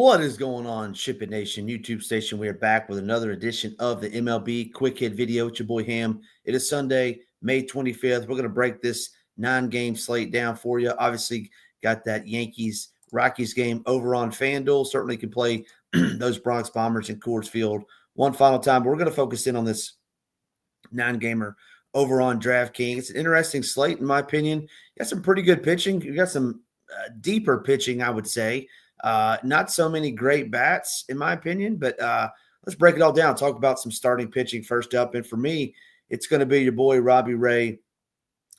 What is going on, SHIPIT Nation YouTube station? We are back with another edition of the MLB Quick Hit Video. It's your boy Ham. It is Sunday, May 25th. We're going to break this 9-game slate down for you. Obviously, got that Yankees-Rockies game over on FanDuel. Certainly can play those Bronx Bombers in Coors Field one final time. But we're going to focus in on this 9-gamer over on DraftKings. It's an interesting slate, in my opinion. You got some pretty good pitching. You got some deeper pitching, I would say. Not so many great bats, in my opinion, but let's break it all down. Talk about some starting pitching first up. And for me, it's going to be your boy Robbie Ray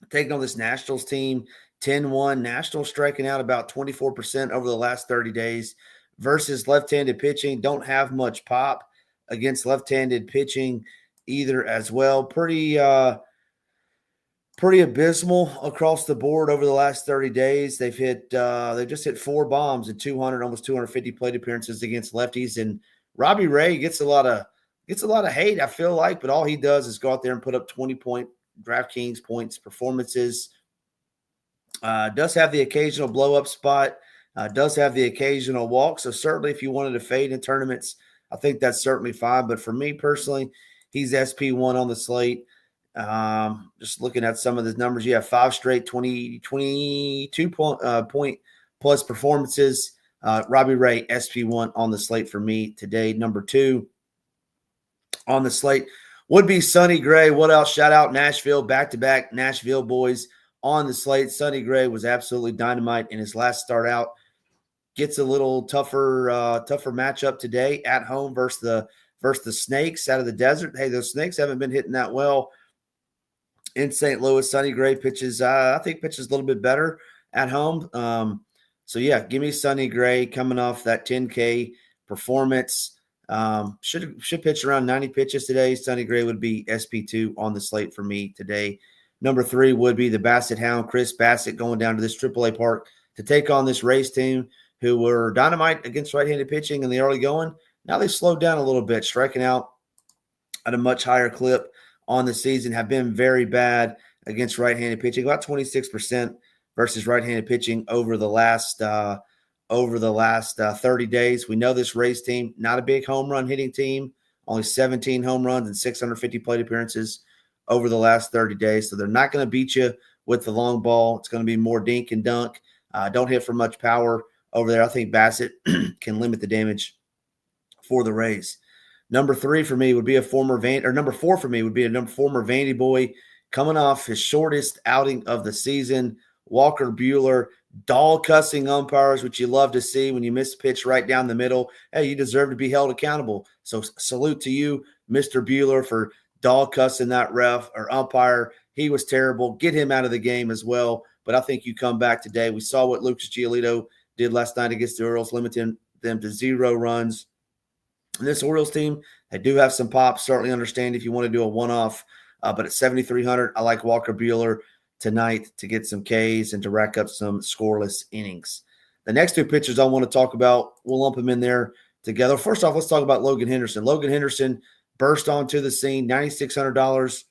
taking on this Nationals team, 10-1. Nationals striking out about 24% over the last 30 days versus left-handed pitching. Don't have much pop against left-handed pitching either as well. Pretty abysmal across the board over the last 30 days. They've just hit 4 bombs in 200, almost 250 plate appearances against lefties. And Robbie Ray gets a lot of hate, I feel like, but all he does is go out there and put up 20-point DraftKings points performances. Does have the occasional blow-up spot, does have the occasional walk. So certainly if you wanted to fade in tournaments, I think that's certainly fine. But for me personally, he's SP1 on the slate. Just looking at some of the numbers, you have 5 straight 22 point plus performances. Robbie Ray, SP1 on the slate for me today. Number 2 on the slate would be Sonny Gray. What else? Shout out Nashville, back-to-back Nashville boys on the slate. Sonny Gray was absolutely dynamite in his last start out. Gets a little tougher matchup today at home versus the Snakes out of the desert. Hey, those Snakes haven't been hitting that well in St. Louis. Sonny Gray pitches, I think pitches a little bit better at home. So, yeah, give me Sonny Gray coming off that 10K performance. Should pitch around 90 pitches today. Sonny Gray would be SP2 on the slate for me today. Number 3 would be the Bassett Hound, Chris Bassett, going down to this AAA park to take on this Rays team who were dynamite against right-handed pitching in the early going. Now they've slowed down a little bit, striking out at a much higher clip on the season, have been very bad against right-handed pitching, about 26% versus right-handed pitching over the last 30 days. We know this Rays team, not a big home run hitting team, only 17 home runs and 650 plate appearances over the last 30 days. So they're not going to beat you with the long ball. It's going to be more dink and dunk. Don't hit for much power over there. I think Bassett can limit the damage for the Rays. Number 3 for me would be number 4 for me would be a former Vandy boy coming off his shortest outing of the season. Walker Buehler, doll cussing umpires, which you love to see when you miss a pitch right down the middle. Hey, you deserve to be held accountable. So salute to you, Mr. Buehler, for doll cussing that ref or umpire. He was terrible. Get him out of the game as well. But I think you come back today. We saw what Lucas Giolito did last night against the Orioles, limiting them to 0 runs. And this Orioles team, they do have some pop. Certainly understand if you want to do a one-off. But at 7,300, I like Walker Buehler tonight to get some Ks and to rack up some scoreless innings. The next 2 pitchers I want to talk about, we'll lump them in there together. First off, let's talk about Logan Henderson. Logan Henderson burst onto the scene, $9,600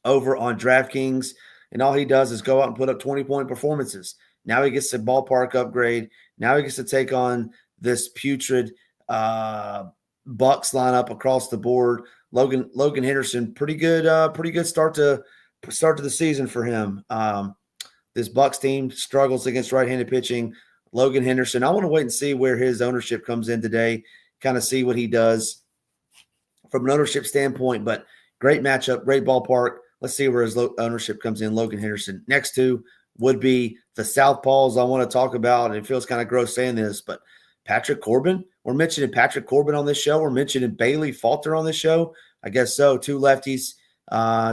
over on DraftKings. And all he does is go out and put up 20-point performances. Now he gets a ballpark upgrade. Now he gets to take on this putrid Bucks lineup across the board. Logan Henderson, pretty good start to the season for him. This Bucks team struggles against right-handed pitching. Logan Henderson, I want to wait and see where his ownership comes in today, kind of see what he does from an ownership standpoint. But great matchup, great ballpark. Let's see where his ownership comes in. Logan Henderson. Next 2 would be the Southpaws I want to talk about. And it feels kind of gross saying this, but Patrick Corbin. We're mentioning Patrick Corbin on this show. We're mentioning Bailey Falter on this show. I guess so. 2 lefties,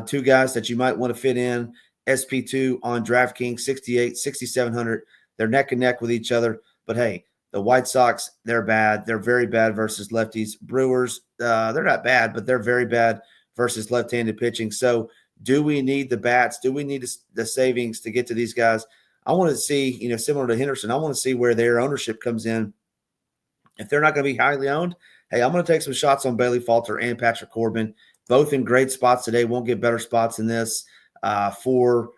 2 guys that you might want to fit in. SP2 on DraftKings, 68, 6,700. They're neck and neck with each other. But, hey, the White Sox, they're bad. They're very bad versus lefties. Brewers, they're not bad, but they're very bad versus left-handed pitching. So do we need the bats? Do we need the savings to get to these guys? I want to see, similar to Henderson, I want to see where their ownership comes in. If they're not going to be highly owned, hey, I'm going to take some shots on Bailey Falter and Patrick Corbin, both in great spots today. Won't get better spots than this for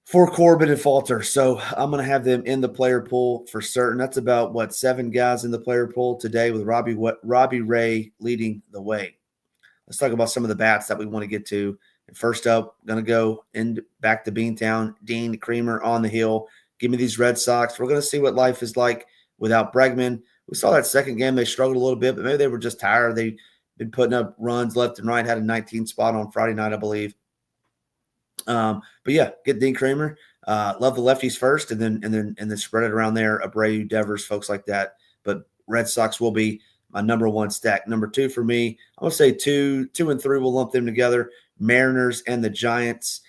for Corbin and Falter. So I'm going to have them in the player pool for certain. That's about, 7 guys in the player pool today with Robbie Ray leading the way. Let's talk about some of the bats that we want to get to. And first up, going to go back to Beantown. Dean Creamer on the hill. Give me these Red Sox. We're going to see what life is like without Bregman. We saw that second game. They struggled a little bit, but maybe they were just tired. They've been putting up runs left and right. Had a 19 spot on Friday night, I believe. But yeah, get Dean Creamer. Love the lefties first, and then spread it around there. Abreu, Devers, folks like that. But Red Sox will be my number 1 stack. Number 2 for me, I'm gonna say 2 and 3. We'll lump them together. Mariners and the Giants.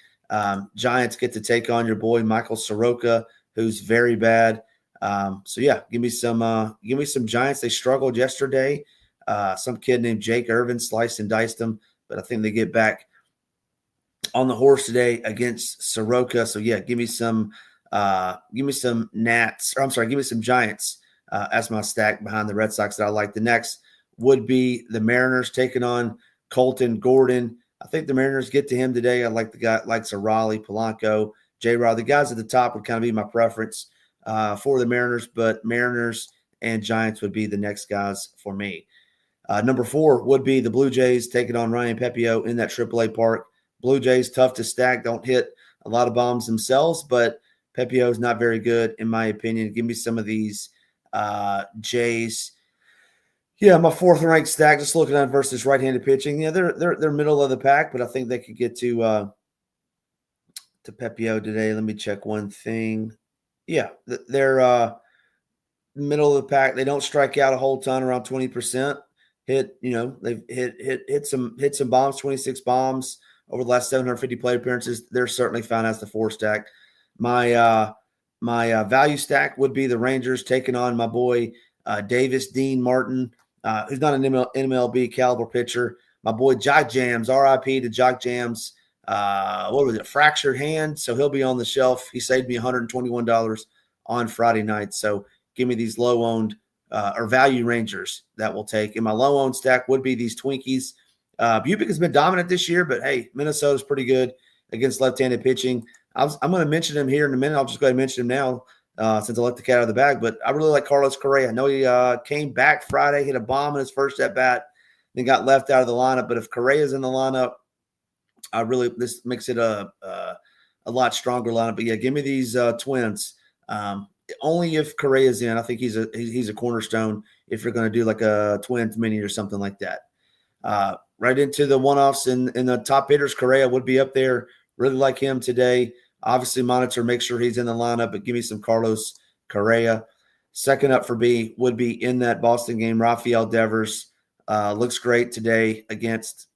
Giants get to take on your boy Michael Soroka, who's very bad. So yeah, give me some Giants. They struggled yesterday. Some kid named Jake Irvin sliced and diced them, but I think they get back on the horse today against Soroka. So yeah, give me some Giants as my stack behind the Red Sox that I like. The next would be the Mariners taking on Colton Gordon. I think the Mariners get to him today. I like the guy, like Raleigh, Polanco, J-Rod. The guys at the top would kind of be my preference for the Mariners, but Mariners and Giants would be the next guys for me. Number 4 would be the Blue Jays taking on Ryan Pepio in that AAA park. Blue Jays, tough to stack, don't hit a lot of bombs themselves, but Pepio is not very good, in my opinion. Give me some of these Jays. Yeah, my 4th ranked stack, just looking at versus right-handed pitching. Yeah, they're middle of the pack, but I think they could get to Pepio today. Let me check one thing. Yeah, they're middle of the pack. They don't strike out a whole ton, around 20%. They've hit some bombs, 26 bombs over the last 750 plate appearances. They're certainly found as the 4 stack. My value stack would be the Rangers taking on my boy Davis Dean Martin, who's not an MLB caliber pitcher. My boy Jock Jams, RIP to Jock Jams. Fractured hand. So he'll be on the shelf. He saved me $121 on Friday night. So give me these low-owned or value Rangers that will take. And my low-owned stack would be these Twinkies. Bubic has been dominant this year, but hey, Minnesota's pretty good against left-handed pitching. I'm going to mention him here in a minute. I'll just go ahead and mention him now since I let the cat out of the bag. But I really like Carlos Correa. I know he came back Friday, hit a bomb in his first at-bat, then got left out of the lineup. But if Correa's in the lineup, this makes it a lot stronger lineup. But yeah, give me these Twins. Only if Correa's in. I think he's a cornerstone if you're going to do like a Twins mini or something like that. Right into the one-offs and the top hitters, Correa would be up there. Really like him today. Obviously, monitor, make sure he's in the lineup, but give me some Carlos Correa. Second up for B would be in that Boston game, Rafael Devers. Looks great today against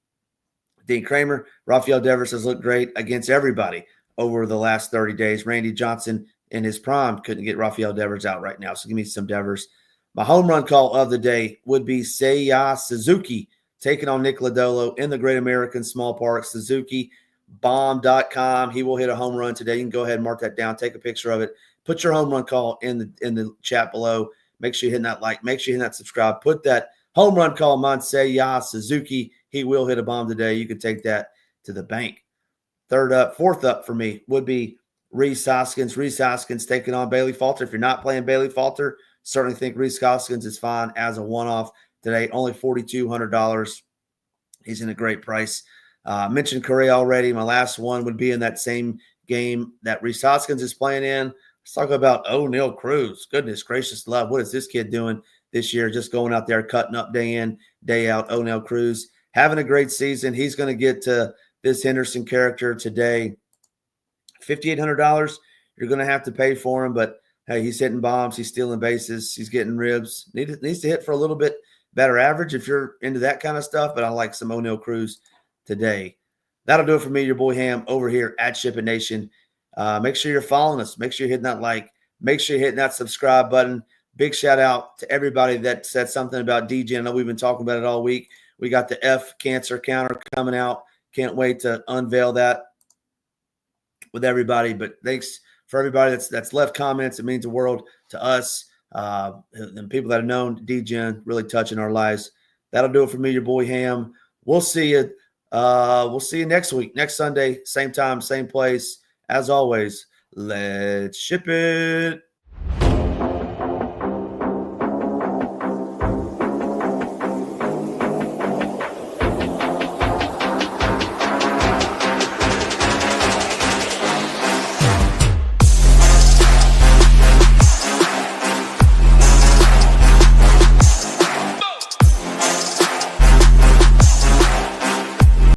Dean Creamer. Rafael Devers has looked great against everybody over the last 30 days. Randy Johnson in his prime couldn't get Rafael Devers out right now, so give me some Devers. My home run call of the day would be Seiya Suzuki taking on Nick Lodolo in the Great American Small Park. SuzukiBomb.com. He will hit a home run today. You can go ahead and mark that down. Take a picture of it. Put your home run call in the chat below. Make sure you hit that like. Make sure you hit that subscribe. Put that home run call, Seiya Suzuki. He will hit a bomb today. You can take that to the bank. Fourth up for me would be Rhys Hoskins. Rhys Hoskins taking on Bailey Falter. If you're not playing Bailey Falter, certainly think Rhys Hoskins is fine as a one-off today. Only $4,200. He's in a great price. Mentioned Correa already. My last one would be in that same game that Rhys Hoskins is playing in. Let's talk about O'Neal Cruz. Goodness gracious love. What is this kid doing this year? Just going out there, cutting up day in, day out. O'Neal Cruz having a great season. He's going to get to this Henderson character today. $5,800. You're going to have to pay for him, but hey, he's hitting bombs. He's stealing bases. He's getting ribs. Needs to hit for a little bit better average if you're into that kind of stuff, but I like some O'Neal Cruz today. That'll do it for me, your boy Ham, over here at SHIPIT Nation. Make sure you're following us. Make sure you're hitting that like. Make sure you're hitting that subscribe button. Big shout out to everybody that said something about DJ. I know we've been talking about it all week. We got the F cancer counter coming out. Can't wait to unveil that with everybody. But thanks for everybody that's left comments. It means the world to us. And people that have known DJ, really touching our lives. That'll do it for me, your boy Ham. We'll see you. We'll see you next week, next Sunday, same time, same place As always, let's ship it.